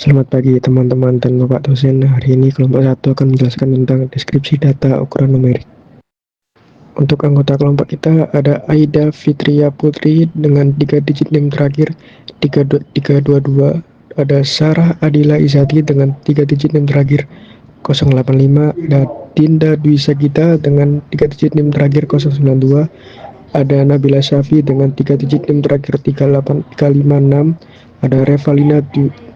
Selamat pagi teman-teman dan Bapak dosen. Hari ini kelompok 1 akan menjelaskan tentang deskripsi data ukuran numerik. Untuk anggota kelompok kita ada Aida Fitria Putri dengan 3 digit NIM terakhir 3322. Ada Sarah Adila Izati dengan 3 digit NIM terakhir 085. Ada Dinda Dwi Sagita dengan 3 digit NIM terakhir 092. Ada Nabila Syafi dengan 3 digit NIM terakhir 356. Ada Revalina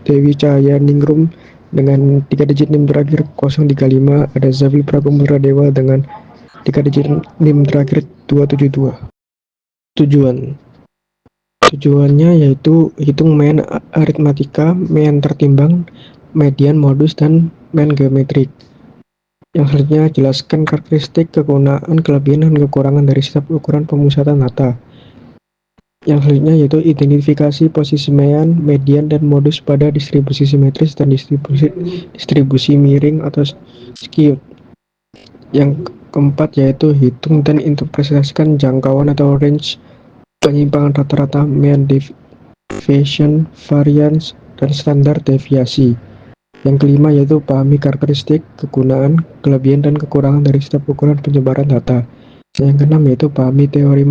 Dewi Cahaya Ningrum dengan 3 digit NIM terakhir 035. Ada Zafil Prakumulra Dewa dengan 3 digit NIM terakhir 272. Tujuannya yaitu hitung main aritmatika, main tertimbang, median, modus, dan main geometrik. Yang selanjutnya, jelaskan karakteristik, kegunaan, kelebihan, dan kekurangan dari setiap ukuran pemusatan data. Yang selanjutnya yaitu identifikasi posisi main, median, dan modus pada distribusi simetris dan distribusi miring atau skewed. Yang keempat yaitu hitung dan interpretasikan jangkauan atau range penyimpangan rata-rata, mean deviation, variance, dan standar deviasi. Yang kelima yaitu pahami karakteristik, kegunaan, kelebihan, dan kekurangan dari setiap ukuran penyebaran data. Yang keenam yaitu pahami teori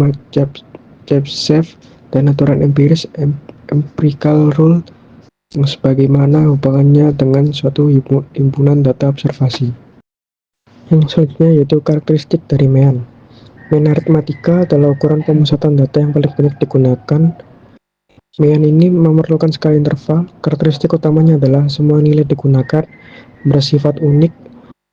Chebyshev dan aturan empiris empirical rule yang sebagaimana hubungannya dengan suatu himpunan data observasi. Yang selanjutnya yaitu karakteristik dari mean. Mean aritmatika adalah ukuran pemusatan data yang paling banyak digunakan. Mean ini memerlukan skala interval. Karakteristik utamanya adalah semua nilai digunakan bersifat unik,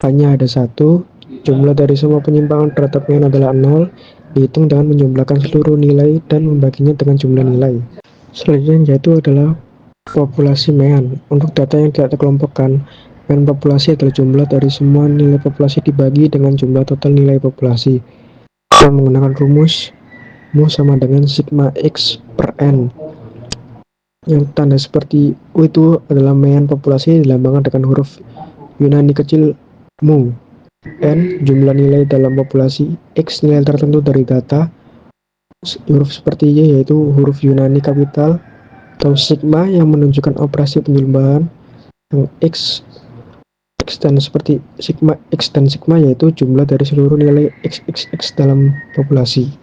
hanya ada satu. Jumlah dari semua penyimpangan terhadap mean adalah 0. Dihitung dengan menjumlahkan seluruh nilai dan membaginya dengan jumlah nilai. Selanjutnya yaitu adalah populasi mean. Untuk data yang tidak terkelompokkan, mean populasi adalah jumlah dari semua nilai populasi dibagi dengan jumlah total nilai populasi. Kita menggunakan rumus mu sama dengan sigma x per n. Yang tanda seperti U itu adalah mean populasi dilambangkan dengan huruf Yunani kecil mu. N jumlah nilai dalam populasi, X nilai tertentu dari data, huruf seperti Y yaitu huruf Yunani kapital, atau sigma yang menunjukkan operasi penjumlahan, yang X dan seperti sigma X dan sigma yaitu jumlah dari seluruh nilai XXX dalam populasi.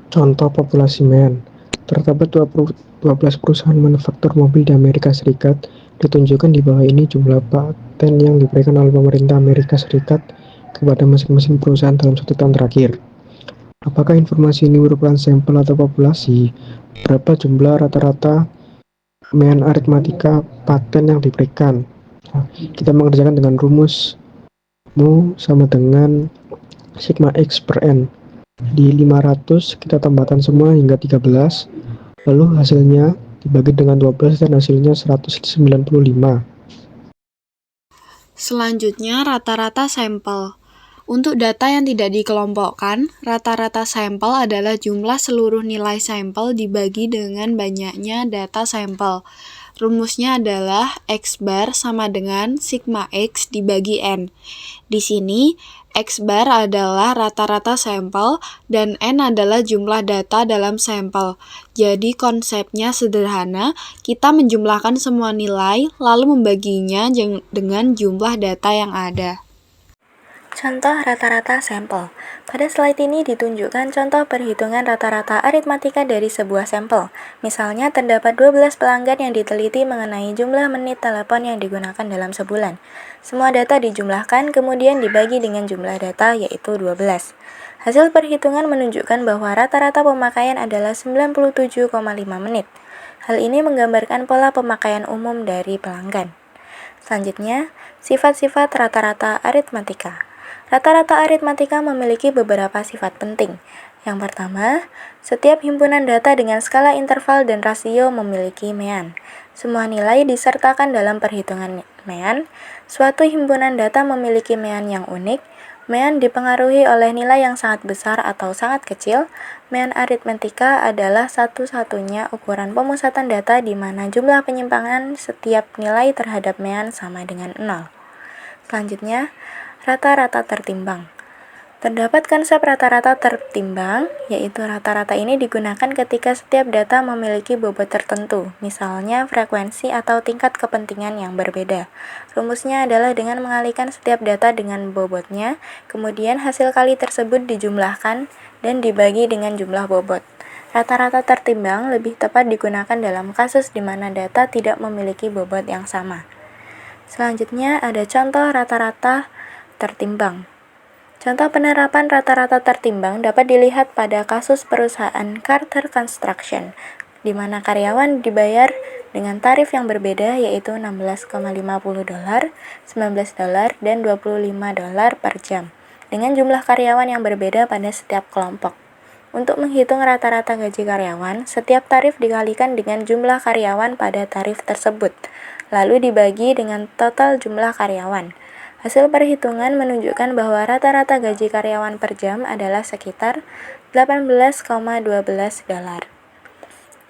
Contoh populasi mean. Terdapat 12 perusahaan manufaktur mobil di Amerika Serikat. Ditunjukkan di bawah ini jumlah paten yang diberikan oleh pemerintah Amerika Serikat kepada masing-masing perusahaan dalam 1 tahun terakhir. Apakah informasi ini merupakan sampel atau populasi? Berapa jumlah rata-rata mean aritmatika paten yang diberikan? Nah, kita mengerjakan dengan rumus mu sama dengan sigma x per n. Di 500 kita tambahkan semua hingga 13. Lalu hasilnya dibagi dengan 12 dan hasilnya 195. Selanjutnya, rata-rata sampel. Untuk data yang tidak dikelompokkan, rata-rata sampel adalah jumlah seluruh nilai sampel dibagi dengan banyaknya data sampel. Rumusnya adalah X bar sama dengan sigma X dibagi N. Di sini, X bar adalah rata-rata sampel dan N adalah jumlah data dalam sampel. Jadi konsepnya sederhana, kita menjumlahkan semua nilai lalu membaginya dengan jumlah data yang ada. Contoh rata-rata sampel. Pada slide ini ditunjukkan contoh perhitungan rata-rata aritmatika dari sebuah sampel. Misalnya terdapat 12 pelanggan yang diteliti mengenai jumlah menit telepon yang digunakan dalam sebulan. Semua data dijumlahkan kemudian dibagi dengan jumlah data yaitu 12. Hasil perhitungan menunjukkan bahwa rata-rata pemakaian adalah 97,5 menit. Hal ini menggambarkan pola pemakaian umum dari pelanggan. Selanjutnya, sifat-sifat rata-rata aritmatika. Rata-rata aritmatika memiliki beberapa sifat penting. Yang pertama, setiap himpunan data dengan skala interval dan rasio memiliki mean. Semua nilai disertakan dalam perhitungan mean. Suatu himpunan data memiliki mean yang unik. Mean dipengaruhi oleh nilai yang sangat besar atau sangat kecil. Mean aritmatika adalah satu-satunya ukuran pemusatan data di mana jumlah penyimpangan setiap nilai terhadap mean sama dengan 0. Selanjutnya, rata-rata tertimbang. Terdapat konsep rata-rata tertimbang, yaitu rata-rata ini digunakan ketika setiap data memiliki bobot tertentu, misalnya frekuensi atau tingkat kepentingan yang berbeda. Rumusnya adalah dengan mengalihkan setiap data dengan bobotnya, kemudian hasil kali tersebut dijumlahkan dan dibagi dengan jumlah bobot. Rata-rata tertimbang lebih tepat digunakan dalam kasus di mana data tidak memiliki bobot yang sama. Selanjutnya ada contoh rata-rata tertimbang. Contoh penerapan rata-rata tertimbang dapat dilihat pada kasus perusahaan Carter Construction, di mana karyawan dibayar dengan tarif yang berbeda yaitu $16,50, $19, dan $25 per jam, dengan jumlah karyawan yang berbeda pada setiap kelompok. Untuk menghitung rata-rata gaji karyawan, setiap tarif dikalikan dengan jumlah karyawan pada tarif tersebut, lalu dibagi dengan total jumlah karyawan. Hasil perhitungan menunjukkan bahwa rata-rata gaji karyawan per jam adalah sekitar $18,12.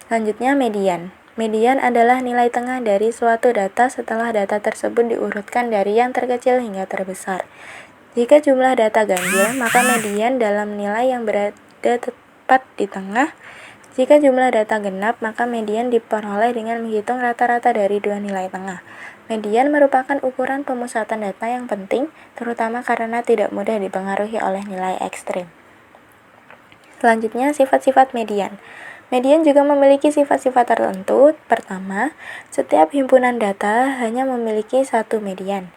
Selanjutnya median. Median adalah nilai tengah dari suatu data setelah data tersebut diurutkan dari yang terkecil hingga terbesar. Jika jumlah data ganjil, maka median dalam nilai yang berada tepat di tengah. Jika jumlah data genap, maka median diperoleh dengan menghitung rata-rata dari dua nilai tengah. Median merupakan ukuran pemusatan data yang penting, terutama karena tidak mudah dipengaruhi oleh nilai ekstrim. Selanjutnya, sifat-sifat median. Median juga memiliki sifat-sifat tertentu. Pertama, setiap himpunan data hanya memiliki satu median.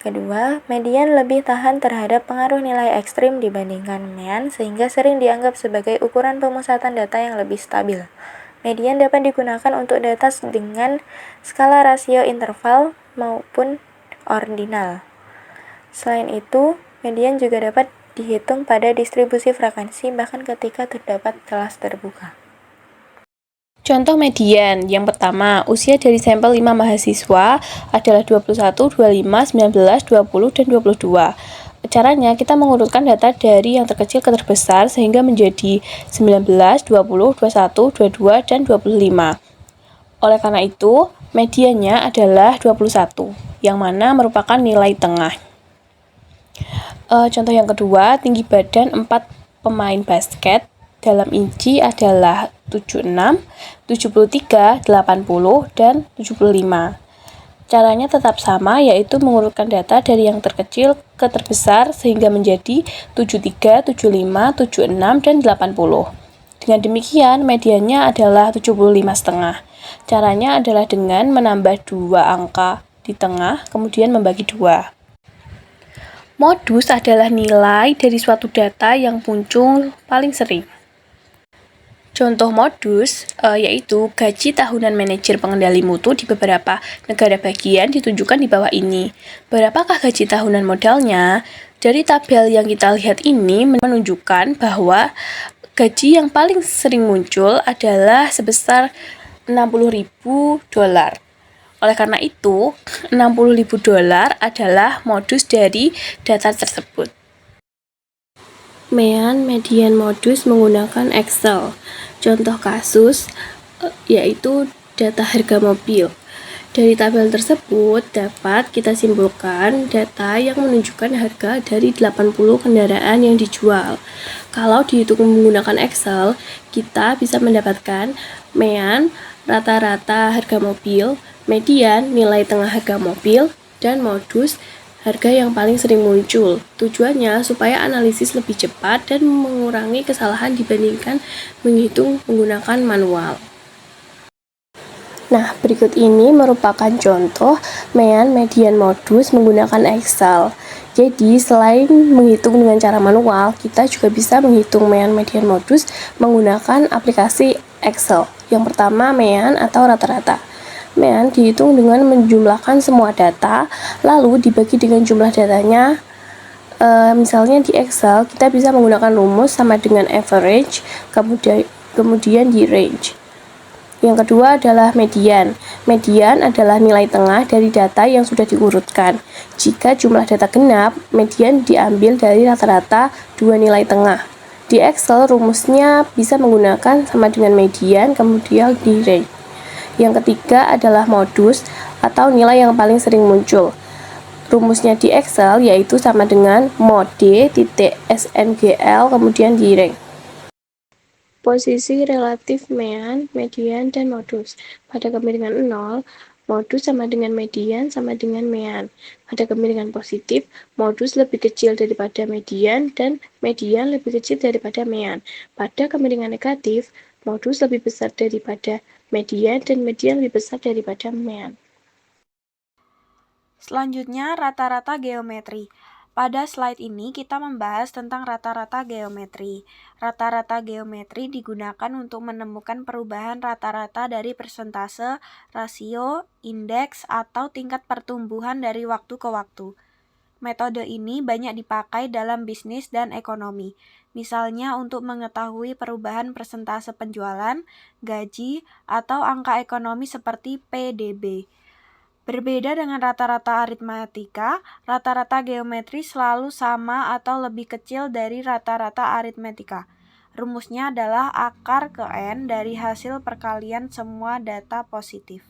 Kedua, median lebih tahan terhadap pengaruh nilai ekstrim dibandingkan mean, sehingga sering dianggap sebagai ukuran pemusatan data yang lebih stabil. Median dapat digunakan untuk data dengan skala rasio interval maupun ordinal. Selain itu, median juga dapat dihitung pada distribusi frekuensi bahkan ketika terdapat kelas terbuka. Contoh median, yang pertama, usia dari sampel 5 mahasiswa adalah 21, 25, 19, 20, dan 22. Caranya, kita mengurutkan data dari yang terkecil ke terbesar sehingga menjadi 19, 20, 21, 22, dan 25. Oleh karena itu, mediannya adalah 21, yang mana merupakan nilai tengah. Contoh yang kedua, tinggi badan 4 pemain basket dalam inci adalah 76, 73, 80, dan 75. Caranya tetap sama, yaitu mengurutkan data dari yang terkecil ke terbesar sehingga menjadi 73, 75, 76, dan 80. Dengan demikian, mediannya adalah 75,5. Caranya adalah dengan menambah 2 angka di tengah, kemudian membagi 2. Modus adalah nilai dari suatu data yang muncul paling sering. Contoh modus yaitu gaji tahunan manajer pengendali mutu di beberapa negara bagian ditunjukkan di bawah ini. Berapakah gaji tahunan modalnya? Dari tabel yang kita lihat ini menunjukkan bahwa gaji yang paling sering muncul adalah sebesar $60.000. Oleh karena itu, $60.000 adalah modus dari data tersebut. Mean, median, modus menggunakan Excel. Contoh kasus yaitu data harga mobil. Dari tabel tersebut dapat kita simpulkan data yang menunjukkan harga dari 80 kendaraan yang dijual. Kalau dihitung menggunakan Excel, kita bisa mendapatkan mean, rata-rata harga mobil, median, nilai tengah harga mobil, dan modus, harga yang paling sering muncul. Tujuannya supaya analisis lebih cepat dan mengurangi kesalahan dibandingkan menghitung menggunakan manual. Nah, berikut ini merupakan contoh mean, median, modus menggunakan Excel. Jadi, selain menghitung dengan cara manual, kita juga bisa menghitung mean, median, modus menggunakan aplikasi Excel. Yang pertama, mean atau rata-rata. Mean dihitung dengan menjumlahkan semua data, lalu dibagi dengan jumlah datanya. Misalnya di Excel, kita bisa menggunakan rumus sama dengan average, kemudian di range. Yang kedua adalah median. Median adalah nilai tengah dari data yang sudah diurutkan. Jika jumlah data genap, median diambil dari rata-rata dua nilai tengah. Di Excel, rumusnya bisa menggunakan sama dengan median, kemudian di range. Yang ketiga adalah modus atau nilai yang paling sering muncul. Rumusnya di Excel yaitu sama dengan mode titik SNGL kemudian di rank. Posisi relatif mean, median, dan modus. Pada kemiringan 0, modus sama dengan median sama dengan mean. Pada kemiringan positif, modus lebih kecil daripada median dan median lebih kecil daripada mean. Pada kemiringan negatif, modus lebih besar daripada median dan median lebih besar daripada mean. Selanjutnya, rata-rata geometri. Pada slide ini kita membahas tentang rata-rata geometri. Rata-rata geometri digunakan untuk menemukan perubahan rata-rata dari persentase, rasio, indeks, atau tingkat pertumbuhan dari waktu ke waktu. Metode ini banyak dipakai dalam bisnis dan ekonomi, misalnya untuk mengetahui perubahan persentase penjualan, gaji, atau angka ekonomi seperti PDB. Berbeda dengan rata-rata aritmatika, rata-rata geometri selalu sama atau lebih kecil dari rata-rata aritmatika. Rumusnya adalah akar ke N dari hasil perkalian semua data positif.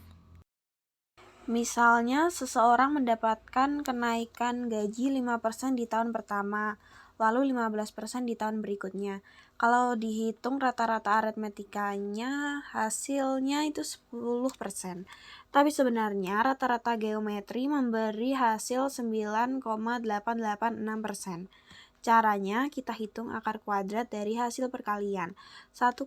Misalnya, seseorang mendapatkan kenaikan gaji 5% di tahun pertama, lalu 15% di tahun berikutnya. Kalau dihitung rata-rata aritmetikanya, hasilnya itu 10%. Tapi sebenarnya rata-rata geometri memberi hasil 9,886%. Caranya, kita hitung akar kuadrat dari hasil perkalian. 1,05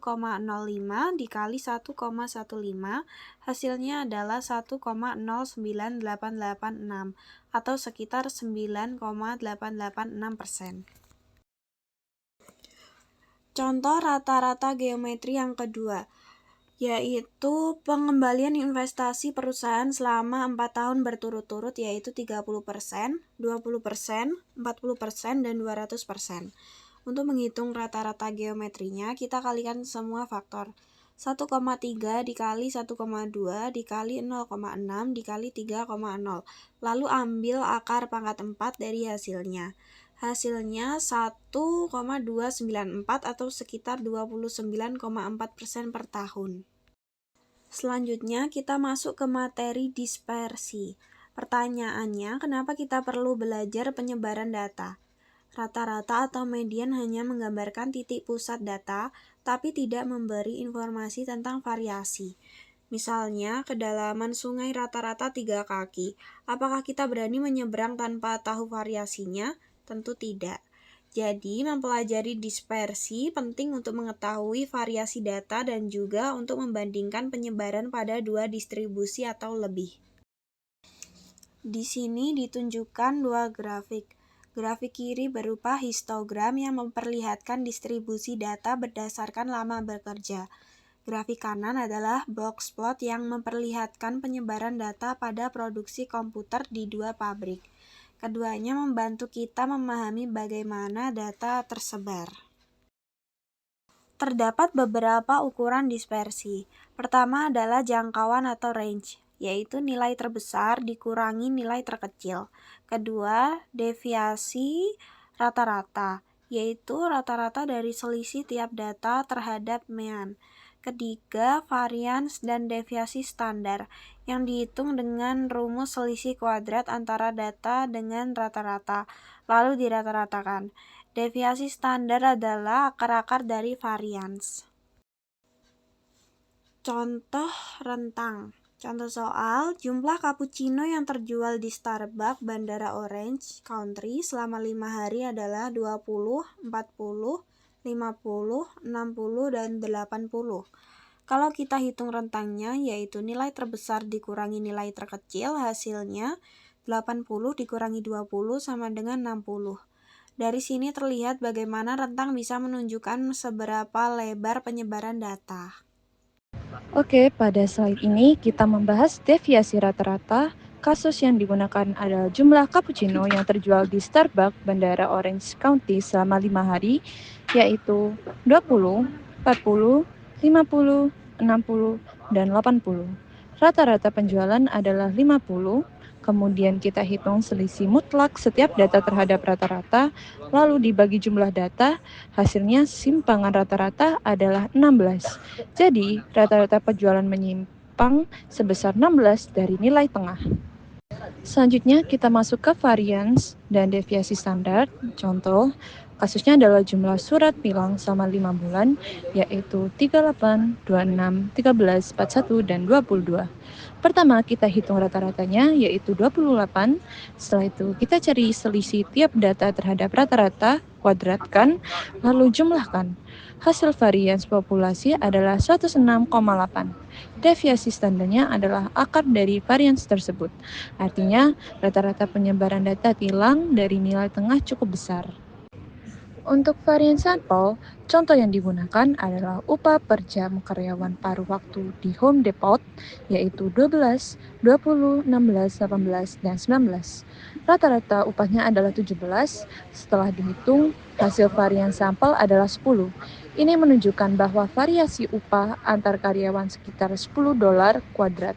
dikali 1,15, hasilnya adalah 1,09886 atau sekitar 9,886%. Contoh rata-rata geometri yang kedua, yaitu pengembalian investasi perusahaan selama 4 tahun berturut-turut, yaitu 30%, 20%, 40%, dan 200%. Untuk menghitung rata-rata geometrinya, kita kalikan semua faktor. 1,3 dikali 1,2 dikali 0,6 dikali 3,0. Lalu ambil akar pangkat 4 dari hasilnya. Hasilnya 1,294 atau sekitar 29,4% per tahun. Selanjutnya kita masuk ke materi dispersi. Pertanyaannya, kenapa kita perlu belajar penyebaran data? Rata-rata atau median hanya menggambarkan titik pusat data, tapi tidak memberi informasi tentang variasi. Misalnya, kedalaman sungai rata-rata 3 kaki. Apakah kita berani menyeberang tanpa tahu variasinya? Tentu tidak. Jadi, mempelajari dispersi penting untuk mengetahui variasi data dan juga untuk membandingkan penyebaran pada 2 distribusi atau lebih. Di sini ditunjukkan 2 grafik. Grafik kiri berupa histogram yang memperlihatkan distribusi data berdasarkan lama bekerja. Grafik kanan adalah box plot yang memperlihatkan penyebaran data pada produksi komputer di 2 pabrik. Keduanya membantu kita memahami bagaimana data tersebar. Terdapat beberapa ukuran dispersi. Pertama adalah jangkauan atau range, yaitu nilai terbesar dikurangi nilai terkecil. Kedua, deviasi rata-rata, yaitu rata-rata dari selisih tiap data terhadap mean. Ketiga, varians dan deviasi standar, yang dihitung dengan rumus selisih kuadrat antara data dengan rata-rata, lalu dirata-ratakan. Deviasi standar adalah akar-akar dari varians. Contoh rentang. Contoh soal, jumlah cappuccino yang terjual di Starbucks Bandara Orange County selama 5 hari adalah 20, 40, 50, 60, dan 80. Kalau kita hitung rentangnya, yaitu nilai terbesar dikurangi nilai terkecil, hasilnya 80 dikurangi 20 sama dengan 60. Dari sini terlihat bagaimana rentang bisa menunjukkan seberapa lebar penyebaran data. Oke, pada slide ini kita membahas deviasi rata-rata. Kasus yang digunakan adalah jumlah cappuccino yang terjual di Starbucks Bandara Orange County selama 5 hari, yaitu 20, 40, 50, 60, dan 80. Rata-rata penjualan adalah 50, kemudian kita hitung selisih mutlak setiap data terhadap rata-rata, lalu dibagi jumlah data, hasilnya simpangan rata-rata adalah 16. Jadi, rata-rata penjualan menyimpang sebesar 16 dari nilai tengah. Selanjutnya kita masuk ke varians dan deviasi standar. Contoh, kasusnya adalah jumlah surat tilang selama 5 bulan, yaitu 38, 26, 13, 41, dan 22. Pertama, kita hitung rata-ratanya, yaitu 28. Setelah itu, kita cari selisih tiap data terhadap rata-rata, kuadratkan, lalu jumlahkan. Hasil varians populasi adalah 106,8. Deviasi standarnya adalah akar dari varians tersebut. Artinya, rata-rata penyebaran data tilang dari nilai tengah cukup besar. Untuk varian sampel, contoh yang digunakan adalah upah per jam karyawan paruh waktu di Home Depot, yaitu 12, 20, 16, 18, dan 19. Rata-rata upahnya adalah 17, setelah dihitung, hasil varian sampel adalah 10. Ini menunjukkan bahwa variasi upah antar karyawan sekitar $10 kuadrat.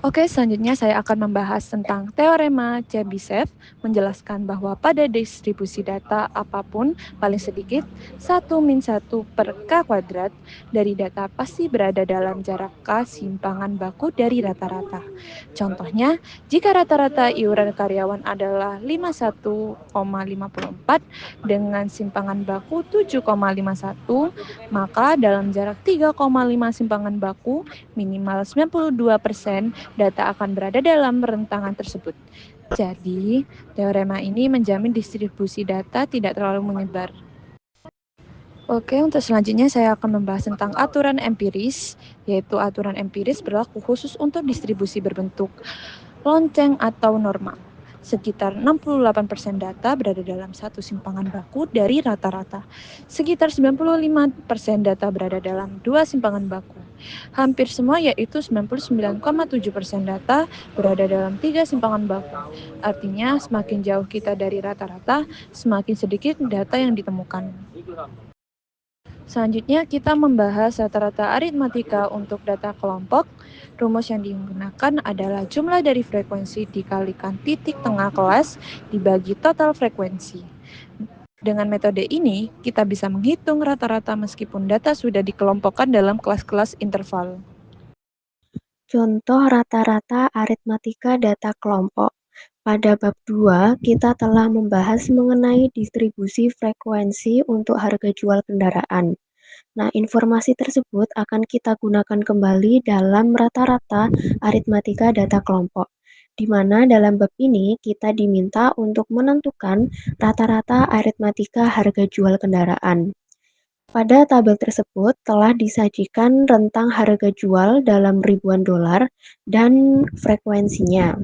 Oke, selanjutnya saya akan membahas tentang teorema Chebyshev, menjelaskan bahwa pada distribusi data apapun paling sedikit 1-1 per K kuadrat dari data pasti berada dalam jarak K simpangan baku dari rata-rata. Contohnya, jika rata-rata iuran karyawan adalah 51,54 dengan simpangan baku 7,51, maka dalam jarak 3,5 simpangan baku minimal 92% data akan berada dalam rentangan tersebut. Jadi, teorema ini menjamin distribusi data tidak terlalu menyebar. Oke, untuk selanjutnya saya akan membahas tentang aturan empiris, yaitu aturan empiris berlaku khusus untuk distribusi berbentuk lonceng atau normal. Sekitar 68% data berada dalam satu simpangan baku dari rata-rata. Sekitar 95% data berada dalam dua simpangan baku. Hampir semua, yaitu 99,7% data berada dalam 3 simpangan baku. Artinya, semakin jauh kita dari rata-rata, semakin sedikit data yang ditemukan. Selanjutnya, kita membahas rata-rata aritmatika untuk data kelompok. Rumus yang digunakan adalah jumlah dari frekuensi dikalikan titik tengah kelas dibagi total frekuensi. Dengan metode ini, kita bisa menghitung rata-rata meskipun data sudah dikelompokkan dalam kelas-kelas interval. Contoh rata-rata aritmatika data kelompok. Pada bab 2, kita telah membahas mengenai distribusi frekuensi untuk harga jual kendaraan. Nah, informasi tersebut akan kita gunakan kembali dalam rata-rata aritmatika data kelompok, di mana dalam bab ini kita diminta untuk menentukan rata-rata aritmatika harga jual kendaraan. Pada tabel tersebut telah disajikan rentang harga jual dalam ribuan dolar dan frekuensinya.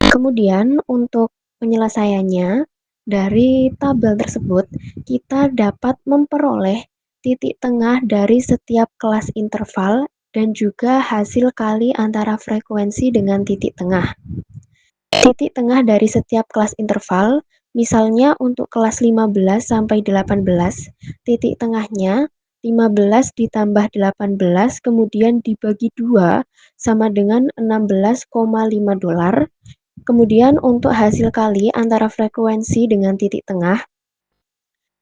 Kemudian untuk penyelesaiannya, dari tabel tersebut kita dapat memperoleh titik tengah dari setiap kelas interval dan juga hasil kali antara frekuensi dengan titik tengah. Titik tengah dari setiap kelas interval, misalnya untuk kelas 15 sampai 18, titik tengahnya 15 ditambah 18 kemudian dibagi 2 sama dengan 16,5 dolar. Kemudian untuk hasil kali antara frekuensi dengan titik tengah,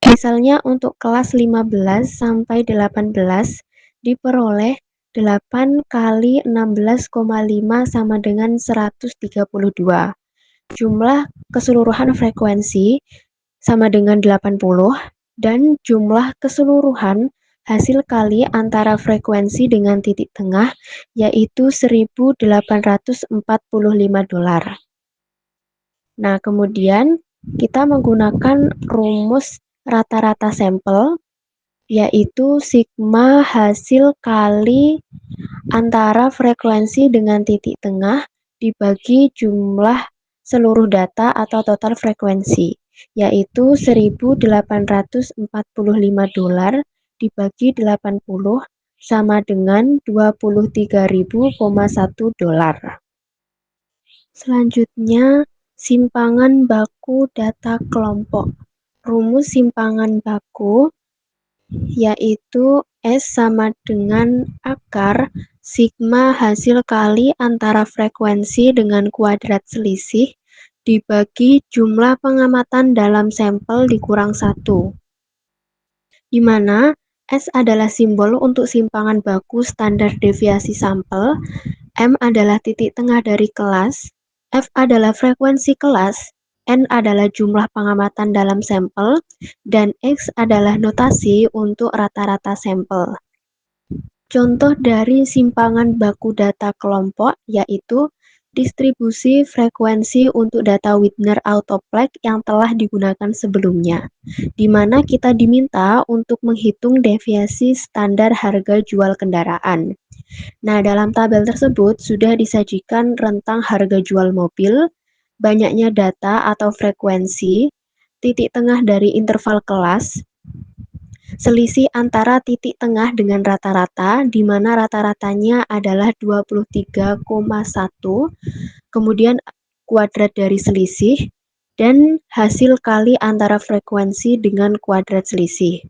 misalnya untuk kelas 15 sampai 18 diperoleh 8 kali 16,5 sama dengan 132. Jumlah keseluruhan frekuensi sama dengan 80 dan jumlah keseluruhan hasil kali antara frekuensi dengan titik tengah yaitu 1.845 dolar. Nah, kemudian kita menggunakan rumus rata-rata sampel, yaitu sigma hasil kali antara frekuensi dengan titik tengah dibagi jumlah seluruh data atau total frekuensi, yaitu 1.845 dolar dibagi 80 sama dengan 23.000,1 dolar. Selanjutnya, simpangan baku data kelompok. Rumus simpangan baku yaitu S sama dengan akar sigma hasil kali antara frekuensi dengan kuadrat selisih dibagi jumlah pengamatan dalam sampel dikurang 1. Di mana S adalah simbol untuk simpangan baku standar deviasi sampel M adalah titik tengah dari kelas, F adalah frekuensi kelas, N adalah jumlah pengamatan dalam sampel, dan X adalah notasi untuk rata-rata sampel. Contoh dari simpangan baku data kelompok yaitu distribusi frekuensi untuk data Widner-Autoplek yang telah digunakan sebelumnya, di mana kita diminta untuk menghitung deviasi standar harga jual kendaraan. Nah, dalam tabel tersebut sudah disajikan rentang harga jual mobil, banyaknya data atau frekuensi, titik tengah dari interval kelas, selisih antara titik tengah dengan rata-rata, di mana rata-ratanya adalah 23,1, kemudian kuadrat dari selisih, dan hasil kali antara frekuensi dengan kuadrat selisih.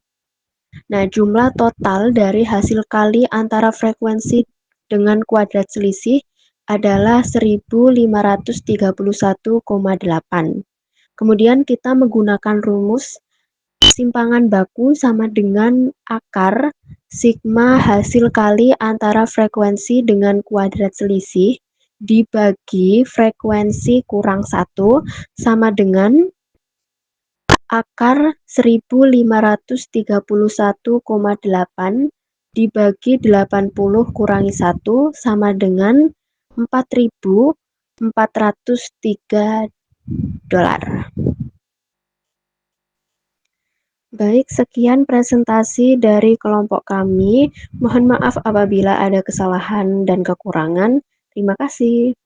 Nah, jumlah total dari hasil kali antara frekuensi dengan kuadrat selisih adalah 1531,8. Kemudian kita menggunakan rumus simpangan baku sama dengan akar sigma hasil kali antara frekuensi dengan kuadrat selisih dibagi frekuensi kurang 1 sama dengan akar 1531,8 dibagi 80 kurangi 1 sama dengan 4.403 dolar. Baik, sekian presentasi dari kelompok kami. Mohon maaf apabila ada kesalahan dan kekurangan. Terima kasih.